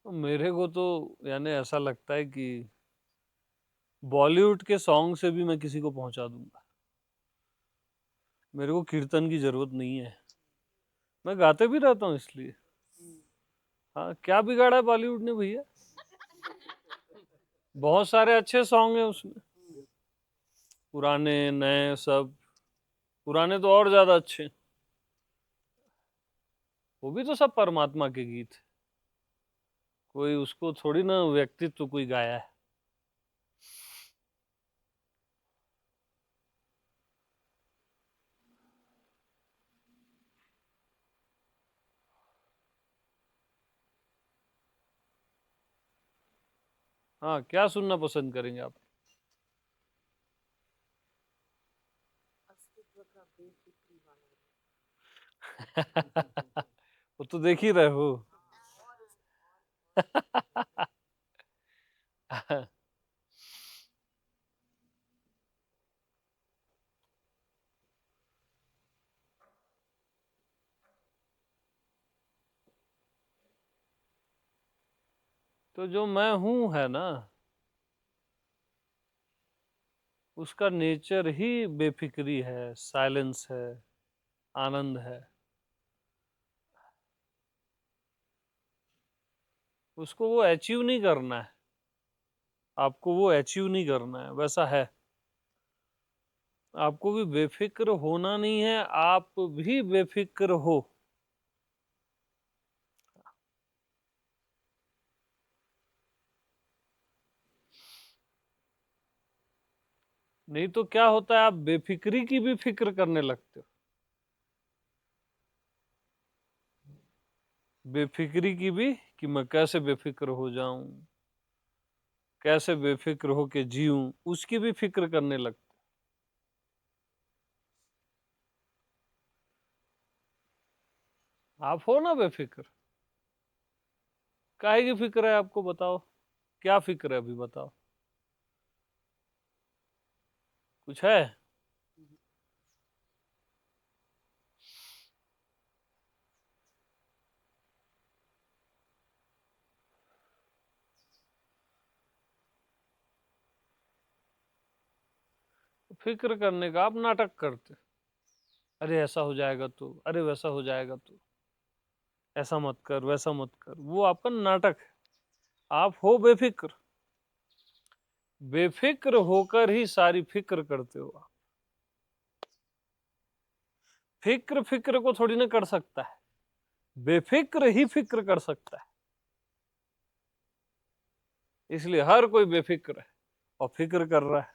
मेरे को तो यानी ऐसा लगता है कि बॉलीवुड के सॉन्ग से भी मैं किसी को पहुंचा दूंगा। मेरे को कीर्तन की जरूरत नहीं है, मैं गाते भी रहता हूँ इसलिए। हाँ, क्या बिगाड़ा है बॉलीवुड ने भैया? बहुत सारे अच्छे सॉन्ग हैं उसमें, पुराने नए सब। पुराने तो और ज्यादा अच्छे हैं। वो भी तो सब परमात्मा के गीत हैं। कोई उसको थोड़ी ना व्यक्तित्व कोई गाया है। हाँ, क्या सुनना पसंद करेंगे आप? वो तो देख ही रहे हो। तो जो मैं हूं है ना, उसका नेचर ही बेफिक्री है, साइलेंस है, आनंद है। उसको वो अचीव नहीं करना है, आपको वो अचीव नहीं करना है, वैसा है। आपको भी बेफिक्र होना नहीं है, आप भी बेफिक्र हो। नहीं तो क्या होता है, आप बेफिक्री की भी फिक्र करने लगते हो। बेफिक्री की भी, कि मैं कैसे बेफिक्र हो जाऊं, कैसे बेफिक्र होके जीऊं, उसकी भी फिक्र करने लगते। आप हो ना बेफिक्र? काहे की फिक्र है आपको, बताओ? क्या फिक्र है अभी, बताओ? कुछ है? फिक्र करने का आप नाटक करते। अरे ऐसा हो जाएगा तो, अरे वैसा हो जाएगा तो, ऐसा मत कर, वैसा मत कर, वो आपका नाटक है। आप हो बेफिक्र। बेफिक्र होकर ही सारी फिक्र करते हो आप। फिक्र फिक्र को थोड़ी ना कर सकता है, बेफिक्र ही फिक्र कर सकता है। इसलिए हर कोई बेफिक्र है और फिक्र कर रहा है।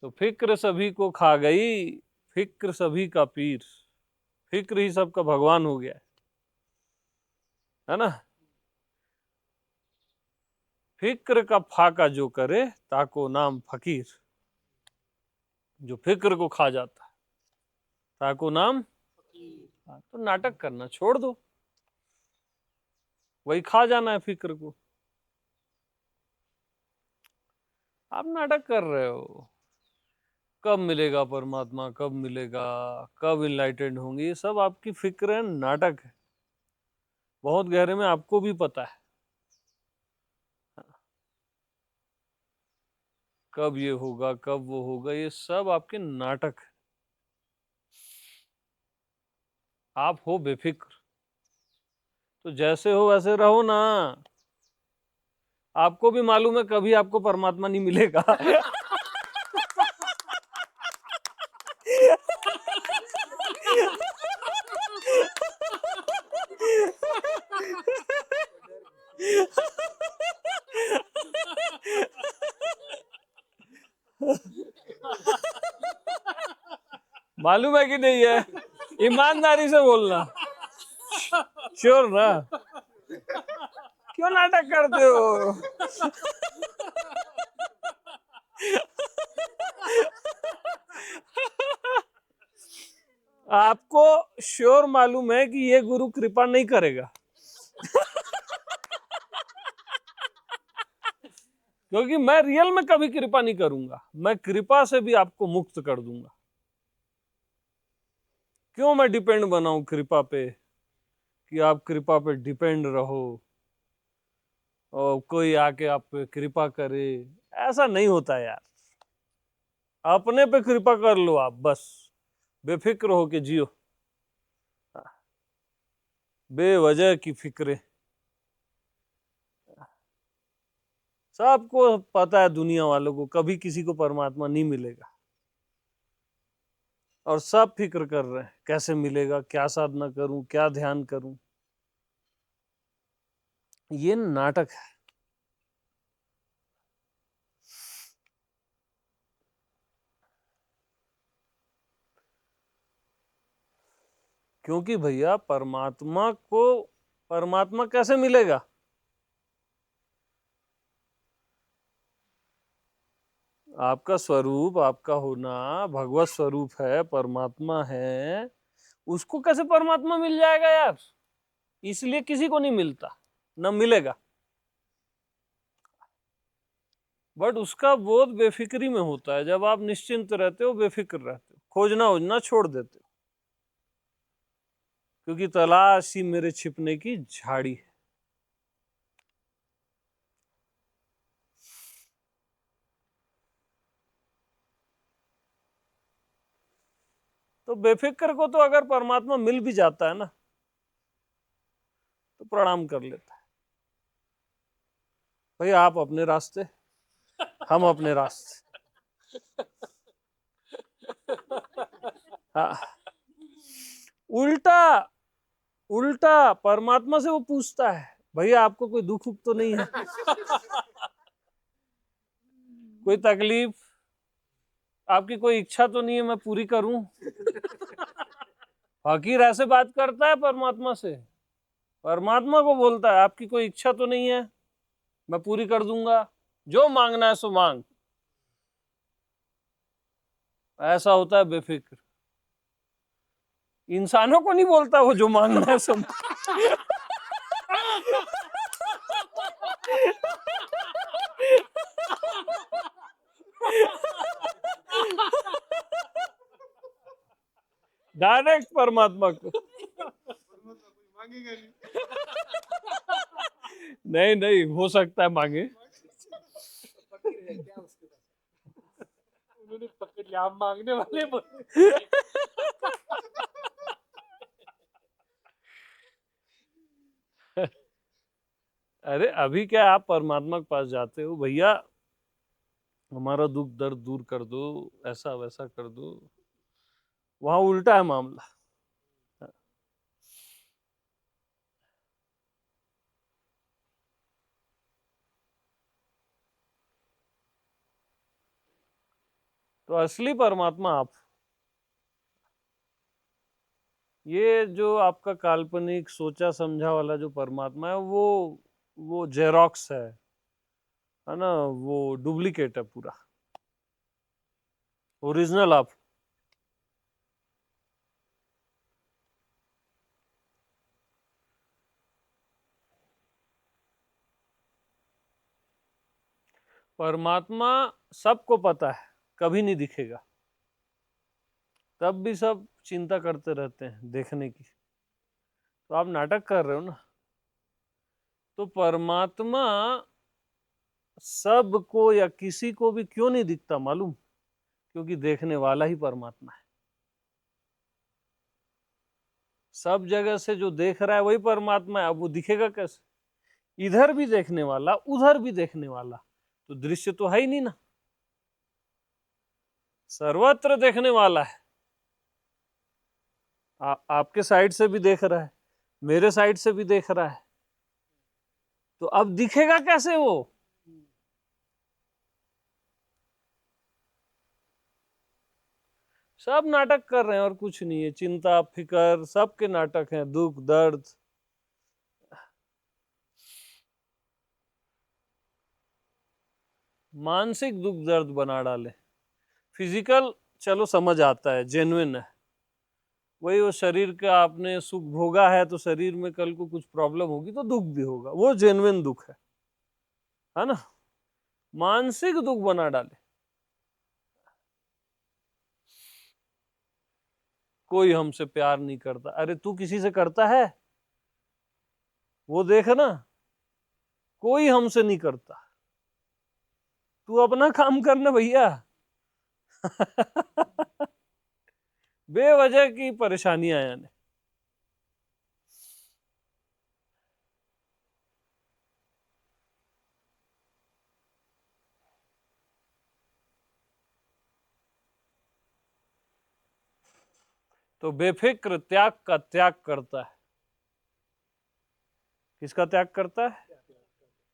तो फिक्र सभी को खा गई, फिक्र सभी का पीर। फिक्र ही सबका भगवान हो गया है ना? फिक्र का फाका जो करे, ताको नाम फकीर। जो फिक्र को खा जाता है, ताको नाम। हाँ, तो नाटक करना छोड़ दो, वही खा जाना है फिक्र को। आप नाटक कर रहे हो। कब मिलेगा परमात्मा, कब मिलेगा, कब इनलाइटेंड होंगे, ये सब आपकी फिक्र है, नाटक है। बहुत गहरे में आपको भी पता है कब ये होगा, कब वो होगा, ये सब आपके नाटक है। आप हो बेफिक्र, तो जैसे हो वैसे रहो ना। आपको भी मालूम है कभी आपको परमात्मा नहीं मिलेगा। मालूम है कि नहीं है? ईमानदारी से बोलना। श्योर ना? क्यों नाटक करते हो? आपको श्योर मालूम है कि ये गुरु कृपा नहीं करेगा। क्योंकि मैं रियल में कभी कृपा नहीं करूंगा, मैं कृपा से भी आपको मुक्त कर दूंगा। क्यों मैं डिपेंड बनाऊं कृपा पे, कि आप कृपा पे डिपेंड रहो और कोई आके आप पे कृपा करे? ऐसा नहीं होता यार। अपने पे कृपा कर लो आप, बस बेफिक्र हो के जियो, बेवजह की फिक्रे। सबको पता है, दुनिया वालों को, कभी किसी को परमात्मा नहीं मिलेगा, और सब फिक्र कर रहे हैं कैसे मिलेगा, क्या साधना करूं, क्या ध्यान करूं। ये नाटक है। क्योंकि भैया परमात्मा कैसे मिलेगा? आपका स्वरूप, आपका होना भगवत स्वरूप है, परमात्मा है, उसको कैसे परमात्मा मिल जाएगा यार? इसलिए किसी को नहीं मिलता, न मिलेगा। बट उसका बोध बेफिक्री में होता है, जब आप निश्चिंत रहते हो, बेफिक्र रहते हो, खोजना वोजना छोड़ देते हो, क्योंकि तलाश ही मेरे छिपने की झाड़ी है। तो बेफिक्र को तो अगर परमात्मा मिल भी जाता है ना, तो प्रणाम कर लेता है, भाई आप अपने रास्ते, हम अपने रास्ते। हाँ। उल्टा उल्टा परमात्मा से वो पूछता है, भैया आपको कोई दुख उख तो नहीं है? कोई तकलीफ, आपकी कोई इच्छा तो नहीं है मैं पूरी करूं? फकीर ऐसे बात करता है परमात्मा से, परमात्मा को बोलता है आपकी कोई इच्छा तो नहीं है, मैं पूरी कर दूंगा, जो मांगना है सो मांग। ऐसा होता है बेफिक्र। इंसानों को नहीं बोलता वो जो मांगना है सो डायरेक्ट परमात्मा को। नहीं नहीं, हो सकता है मांगे। उन्होंने पकड़ लिया, आप मांगने वाले अरे अभी क्या आप परमात्मा के पास जाते हो, भैया हमारा दुख दर्द दूर कर दो, ऐसा वैसा कर दो, वहां उल्टा है मामला। तो असली परमात्मा आप, ये जो आपका काल्पनिक सोचा समझा वाला जो परमात्मा है, वो जेरोक्स है ना, वो डुप्लीकेट है पूरा। ओरिजिनल आप। परमात्मा सबको पता है, कभी नहीं दिखेगा, तब भी सब चिंता करते रहते हैं देखने की। तो आप नाटक कर रहे हो ना। तो परमात्मा सबको या किसी को भी क्यों नहीं दिखता मालूम? क्योंकि देखने वाला ही परमात्मा है। सब जगह से जो देख रहा है वही परमात्मा है, अब वो दिखेगा कैसे? इधर भी देखने वाला, उधर भी देखने वाला, तो दृश्य तो है ही नहीं ना। सर्वत्र देखने वाला है, आपके साइड से भी देख रहा है, मेरे साइड से भी देख रहा है, तो अब दिखेगा कैसे वो? सब नाटक कर रहे हैं और कुछ नहीं है। चिंता फिकर सबके नाटक हैं, दुख दर्द। मानसिक दुख दर्द बना डाले। फिजिकल चलो समझ आता है, जेन्युइन है, वही वो शरीर का आपने सुख भोगा है, तो शरीर में कल को कुछ प्रॉब्लम होगी तो दुख भी होगा, वो जेन्युइन दुख है ना। मानसिक दुख बना डाले। कोई हमसे प्यार नहीं करता, अरे तू किसी से करता है? वो देख ना, कोई हमसे नहीं करता, तू अपना काम करना भैया। बेवजह की परेशानियां यानी। तो बेफिक्र त्याग का त्याग करता है। किसका त्याग करता है?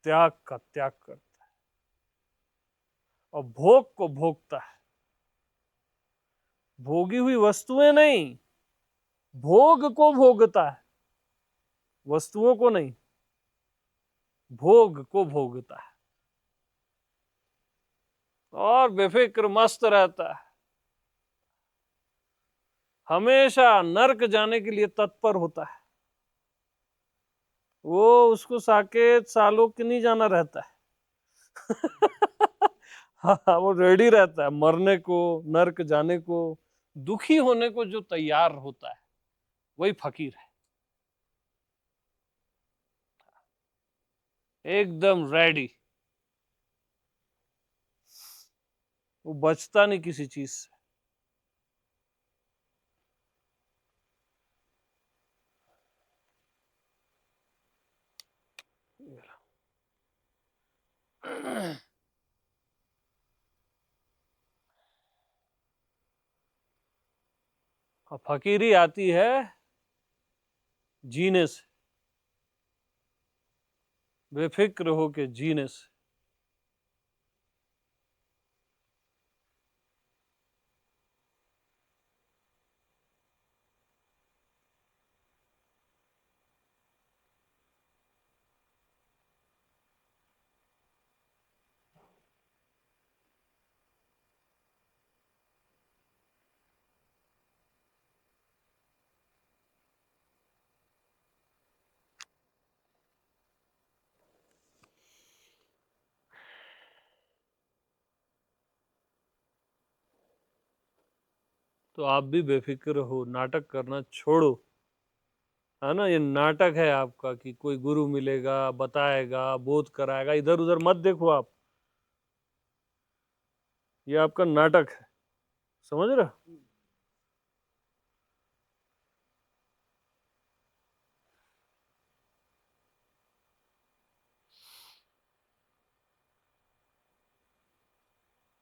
त्याग का त्याग करता है। और भोग को भोगता है। भोगी हुई वस्तुएं नहीं, भोग को भोगता है, वस्तुओं को नहीं, भोग को भोगता है। और बेफिक्र मस्त रहता है, हमेशा नर्क जाने के लिए तत्पर होता है। वो उसको साकेत सालों के नहीं जाना रहता है। हाँ, वो रेडी रहता है मरने को, नर्क जाने को, दुखी होने को जो तैयार होता है वही फकीर है। एकदम रेडी, वो बचता नहीं किसी चीज से। और फकीरी आती है जीने से, बेफिक्र होके जीने से। तो आप भी बेफिक्र हो, नाटक करना छोड़ो। है ना, ये नाटक है आपका कि कोई गुरु मिलेगा, बताएगा, बोध कराएगा, इधर उधर मत देखो आप। ये आपका नाटक है, समझ रहे हो?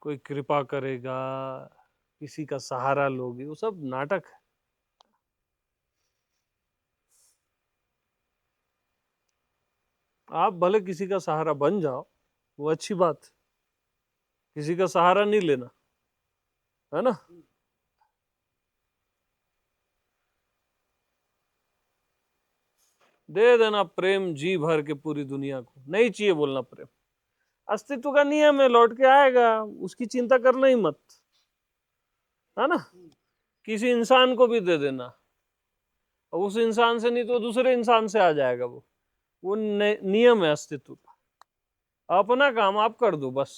कोई कृपा करेगा, किसी का सहारा लोगे, वो सब नाटक है। आप भले किसी का सहारा बन जाओ, वो अच्छी बात, किसी का सहारा नहीं लेना, है ना। दे देना प्रेम जी भर के पूरी दुनिया को, नहीं चाहिए बोलना प्रेम, अस्तित्व का नियम है, लौट के आएगा, उसकी चिंता करना ही मत, है ना। किसी इंसान को भी दे देना, और उस इंसान से नहीं तो दूसरे इंसान से आ जाएगा वो नियम है अस्तित्व का। अपना काम आप कर दो बस।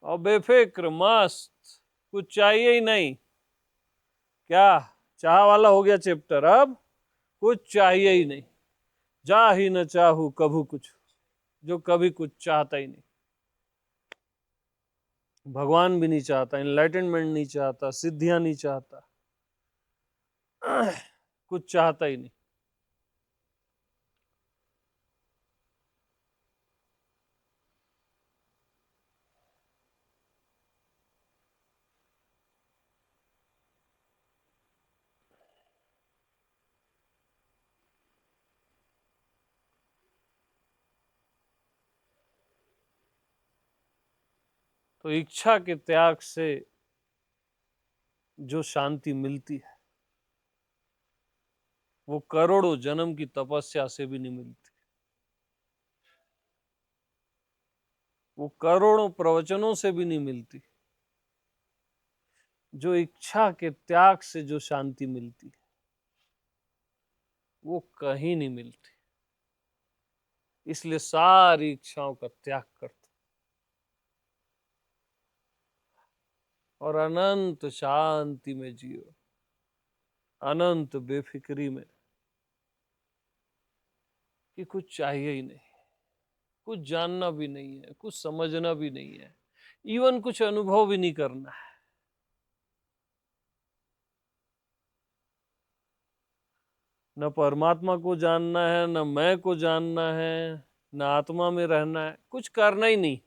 और बेफिक्र मस्त, कुछ चाहिए ही नहीं। क्या, चाह वाला हो गया चैप्टर, अब कुछ चाहिए ही नहीं। जा ही न चाहू कभू कुछ, जो कभी कुछ चाहता ही नहीं। भगवान भी नहीं चाहता, इनलाइटनमेंट नहीं चाहता, सिद्धियां नहीं चाहता, कुछ चाहता ही नहीं। तो इच्छा के त्याग से जो शांति मिलती है, वो करोड़ों जन्म की तपस्या से भी नहीं मिलती, वो करोड़ों प्रवचनों से भी नहीं मिलती। जो इच्छा के त्याग से जो शांति मिलती है वो कहीं नहीं मिलती। इसलिए सारी इच्छाओं का त्याग कर दो और अनंत शांति में जियो, अनंत बेफिक्री में कि कुछ चाहिए ही नहीं, कुछ जानना भी नहीं है, कुछ समझना भी नहीं है, इवन कुछ अनुभव भी नहीं करना है। न परमात्मा को जानना है, न मैं को जानना है, न आत्मा में रहना है, कुछ करना ही नहीं,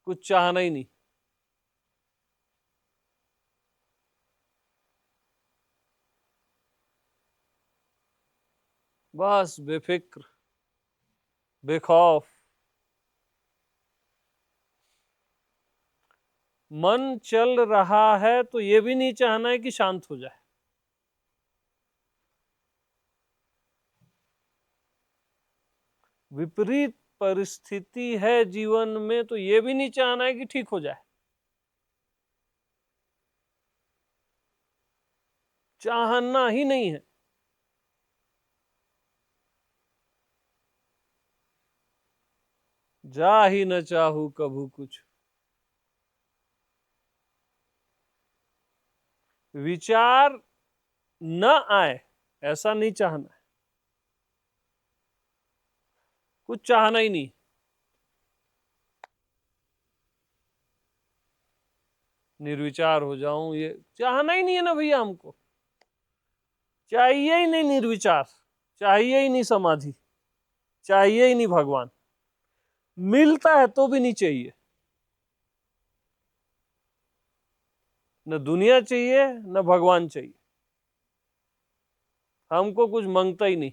कुछ चाहना ही नहीं। बस बेफिक्र, बेखौफ। मन चल रहा है तो ये भी नहीं चाहना है कि शांत हो जाए। विपरीत परिस्थिति है जीवन में तो ये भी नहीं चाहना है कि ठीक हो जाए। चाहना ही नहीं है। जा ही न चाहूं कभू कुछ, विचार न आए ऐसा नहीं चाहना है, कुछ चाहना ही नहीं। निर्विचार हो जाऊं ये चाहना ही नहीं है ना भैया। हमको चाहिए ही नहीं निर्विचार, चाहिए ही नहीं समाधि, चाहिए ही नहीं भगवान। मिलता है तो भी नहीं चाहिए। न दुनिया चाहिए न भगवान चाहिए, हमको कुछ मांगता ही नहीं।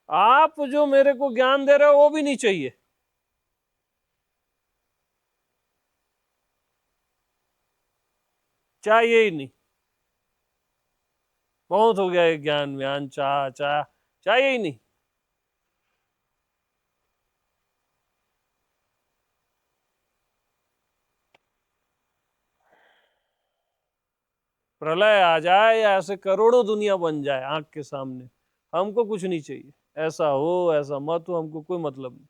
आप जो मेरे को ज्ञान दे रहे हो वो भी नहीं चाहिए। चाहिए ही नहीं। बहुत हो गया ये ज्ञान व्यान चाह चाह, चाहिए ही नहीं। प्रलय आ जाए या ऐसे करोड़ों दुनिया बन जाए आंख के सामने, हमको कुछ नहीं चाहिए। ऐसा हो ऐसा मत हो, हमको कोई मतलब नहीं।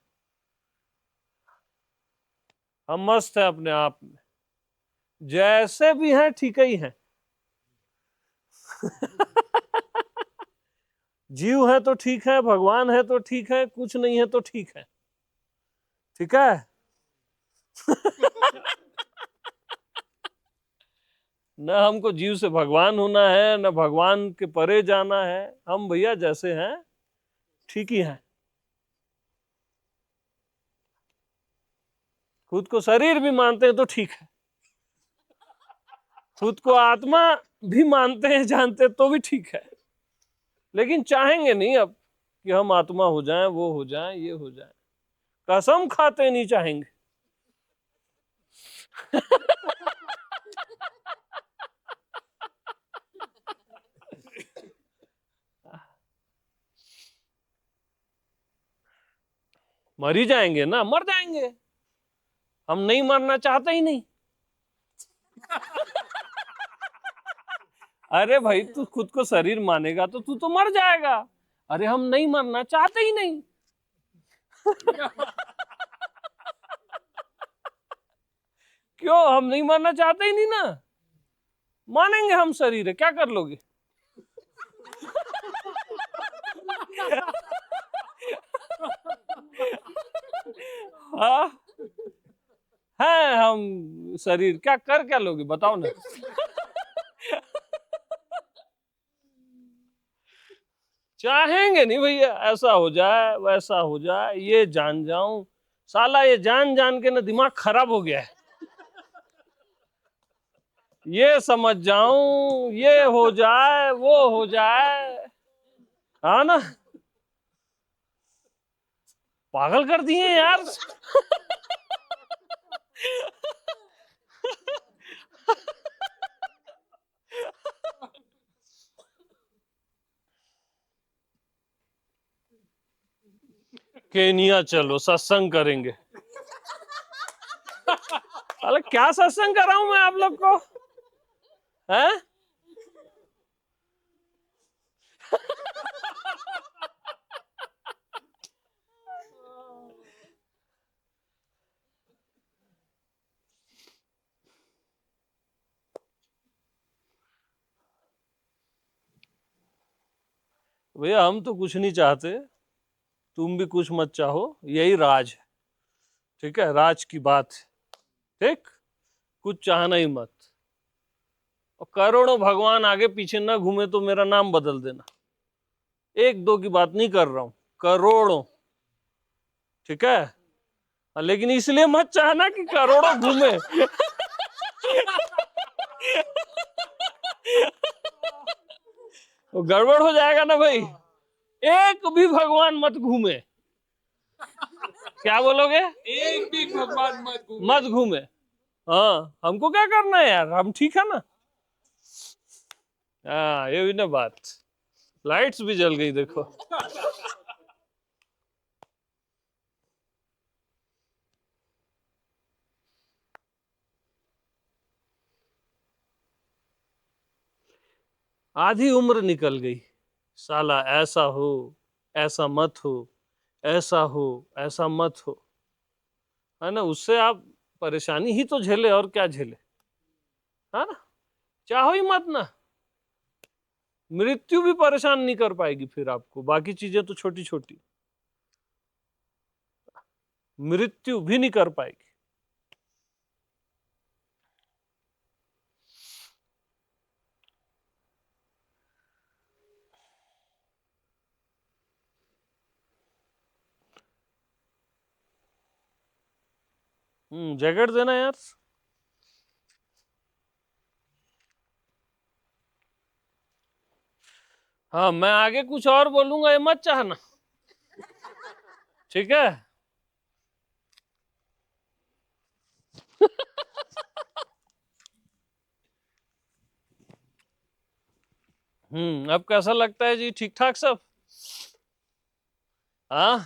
हम मस्त हैं अपने आप में, जैसे भी हैं ठीक ही हैं। जीव है तो ठीक है, भगवान है तो ठीक है, कुछ नहीं है तो ठीक है। ठीक है। न हमको जीव से भगवान होना है, न भगवान के परे जाना है। हम भैया जैसे हैं ठीक ही हैं। खुद को शरीर भी मानते हैं तो ठीक है, खुद को आत्मा भी मानते हैं जानते तो भी ठीक है। लेकिन चाहेंगे नहीं अब कि हम आत्मा हो जाएं, वो हो जाएं, ये हो जाएं। कसम खाते नहीं चाहेंगे। मर ही जाएंगे ना, मर जाएंगे। हम नहीं मरना चाहते ही नहीं। अरे भाई तू खुद को शरीर मानेगा तो तू तो मर जाएगा। अरे हम नहीं मरना चाहते ही नहीं। क्यों? हम नहीं मरना चाहते ही नहीं ना। मानेंगे हम शरीर है, क्या कर लोगे? हाँ है हम शरीर, क्या कर क्या लोगे बताओ ना। चाहेंगे नहीं भैया ऐसा हो जाए वैसा हो जाए, ये जान जाऊं। साला ये जान जान के ना दिमाग खराब हो गया है। ये समझ जाऊं, ये हो जाए, वो हो जाए। हाँ ना, पागल कर दिए यार। केनिया चलो, सत्संग करेंगे। अरे क्या सत्संग कर रहा हूं मैं आप लोग को, हैं? भैया हम तो कुछ नहीं चाहते, तुम भी कुछ मत चाहो, यही राज है। ठीक है, राज की बात है। ठीक, कुछ चाहना ही मत। और करोड़ों भगवान आगे पीछे ना घूमे तो मेरा नाम बदल देना। एक दो की बात नहीं कर रहा हूं, करोड़ों। ठीक है, लेकिन इसलिए मत चाहना कि करोड़ों घूमे। वो गड़बड़ हो जाएगा ना भाई। एक भी भगवान मत घूमे। क्या बोलोगे? एक भी भगवान मत घूमे। हाँ, हमको क्या करना है यार, हम ठीक है ना। हाँ, ये भी ना बात। लाइट्स भी जल गई देखो। आधी उम्र निकल गई। साला ऐसा हो, ऐसा मत हो, ऐसा हो, ऐसा मत हो, है ना। उससे आप परेशानी ही तो झेले, और क्या झेले, है ना। चाहो ही मत ना। मृत्यु भी परेशान नहीं कर पाएगी फिर आपको, बाकी चीजें तो छोटी छोटी, मृत्यु भी नहीं कर पाएगी। जैकेट देना यार। हाँ, मैं आगे कुछ और बोलूंगा, ये मत चाहना। ठीक है। अब कैसा लगता है जी, ठीक ठाक सब? हाँ,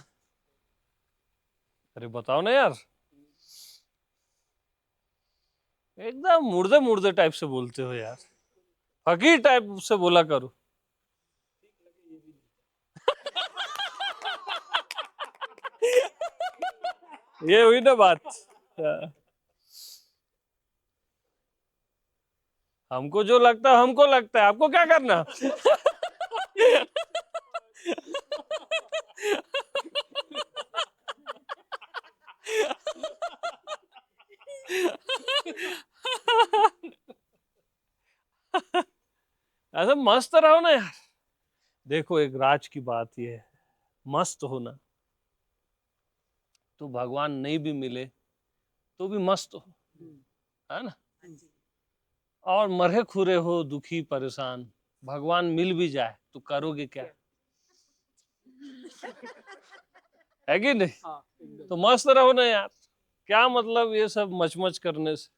अरे बताओ ना यार, एकदम मुर्दे मुर्दे टाइप से बोलते हो यार, फकीर टाइप से बोला करो। ये हुई ना बात। हाँ। हमको जो लगता है हमको लगता है, आपको क्या करना। ऐसा मस्त रहो ना यार। देखो, एक राज की बात ये है, मस्त होना तो भगवान नहीं भी मिले तो भी मस्त हो, है ना। और मरे खुरे हो, दुखी परेशान, भगवान मिल भी जाए तो करोगे क्या, है कि नहीं। तो मस्त रहो ना यार, क्या मतलब ये सब मचमच करने से।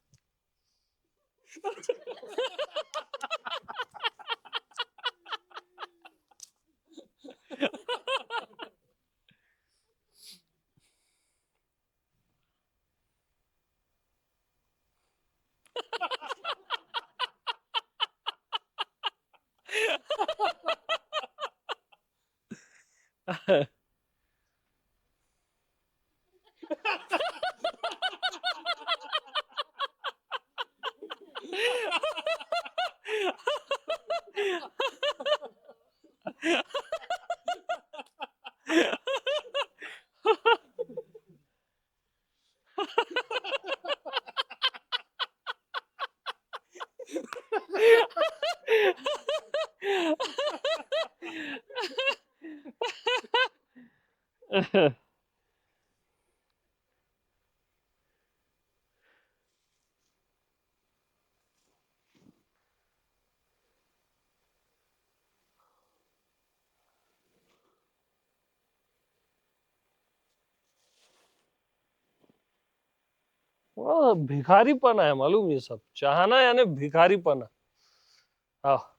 वो भिखारीपना है मालूम, ये सब चाहना यानी भिखारीपना। हाँ,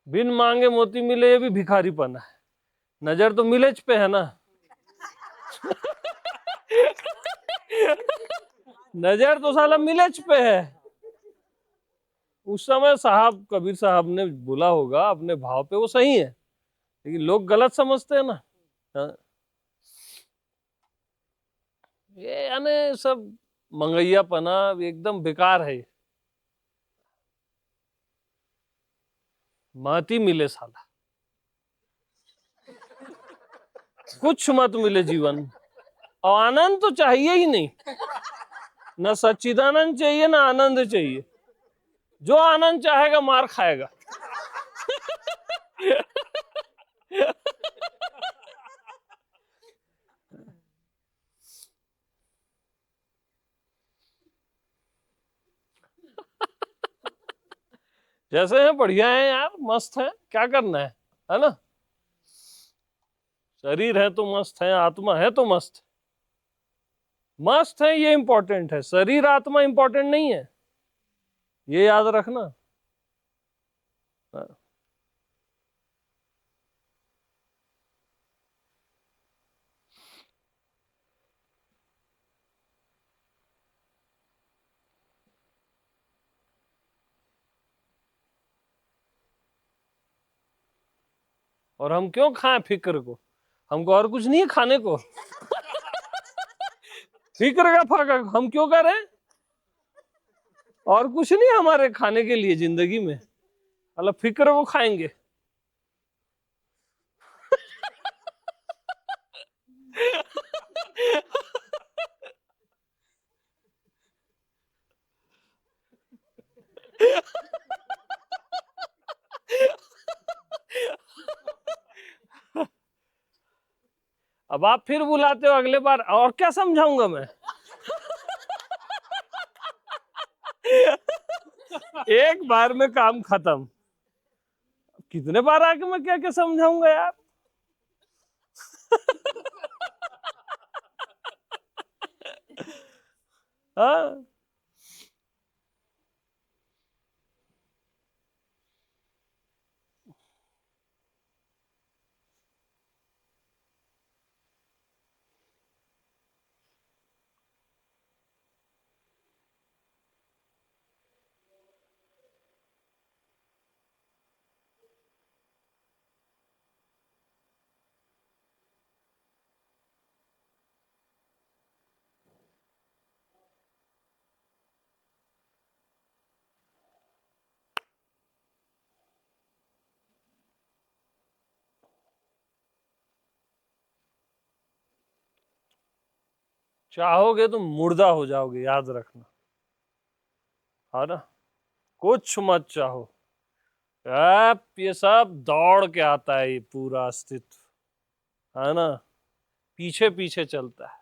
बिन मांगे मोती मिले, ये भी भिखारीपना है। नजर तो मिलेच पे है ना। नजर तो साला मिलेच पे है। उस समय साहब कबीर साहब ने बोला होगा अपने भाव पे, वो सही है, लेकिन लोग गलत समझते हैं ना। हाँ। ये यानी सब मंगैयापना एकदम बेकार है। मत ही मिले साला, कुछ मत मिले जीवन, और आनंद तो चाहिए ही नहीं। ना सच्चिदानंद चाहिए ना आनंद चाहिए। जो आनंद चाहेगा मार खाएगा। जैसे हैं बढ़िया है यार, मस्त है, क्या करना है ना। शरीर है तो मस्त है, आत्मा है तो मस्त। मस्त है ये इंपॉर्टेंट है, शरीर आत्मा इंपॉर्टेंट नहीं है, ये याद रखना। और हम क्यों खाएं फिक्र को, हमको और कुछ नहीं है खाने को। फिक्र का फाका हम क्यों करें, और कुछ नहीं है हमारे खाने के लिए जिंदगी में, मतलब फिक्र को खाएंगे। अब आप फिर बुलाते हो अगले बार, और क्या समझाऊंगा मैं। एक बार में काम खत्म, कितने बार आके मैं क्या क्या समझाऊंगा यार। हाँ। चाहोगे तो मुर्दा हो जाओगे, याद रखना, है ना। कुछ मत चाहो, आप ये सब दौड़ के आता है, ये पूरा अस्तित्व, है ना, पीछे पीछे चलता है।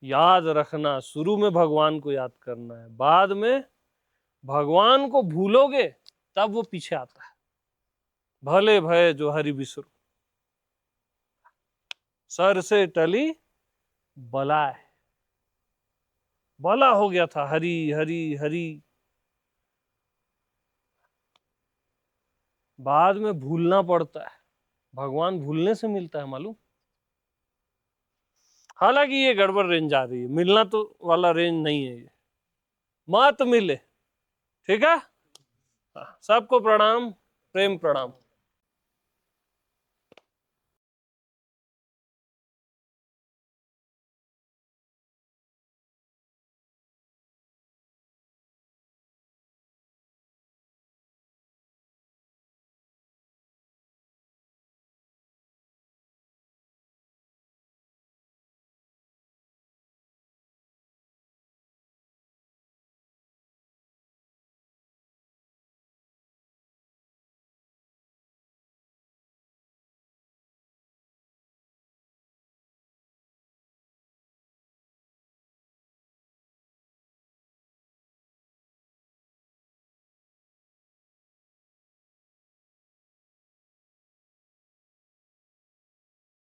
याद रखना, शुरू में भगवान को याद करना है, बाद में भगवान को भूलोगे तब वो पीछे आता है। भले भय जो हरि बिसरो, सर से टली बलाय। बला हो गया था हरि हरि हरि, बाद में भूलना पड़ता है। भगवान भूलने से मिलता है मालूम। हालांकि ये गड़बड़ रेंज आ रही है, मिलना तो वाला रेंज नहीं है ये, मत मिले। ठीक है, सबको प्रणाम, प्रेम प्रणाम।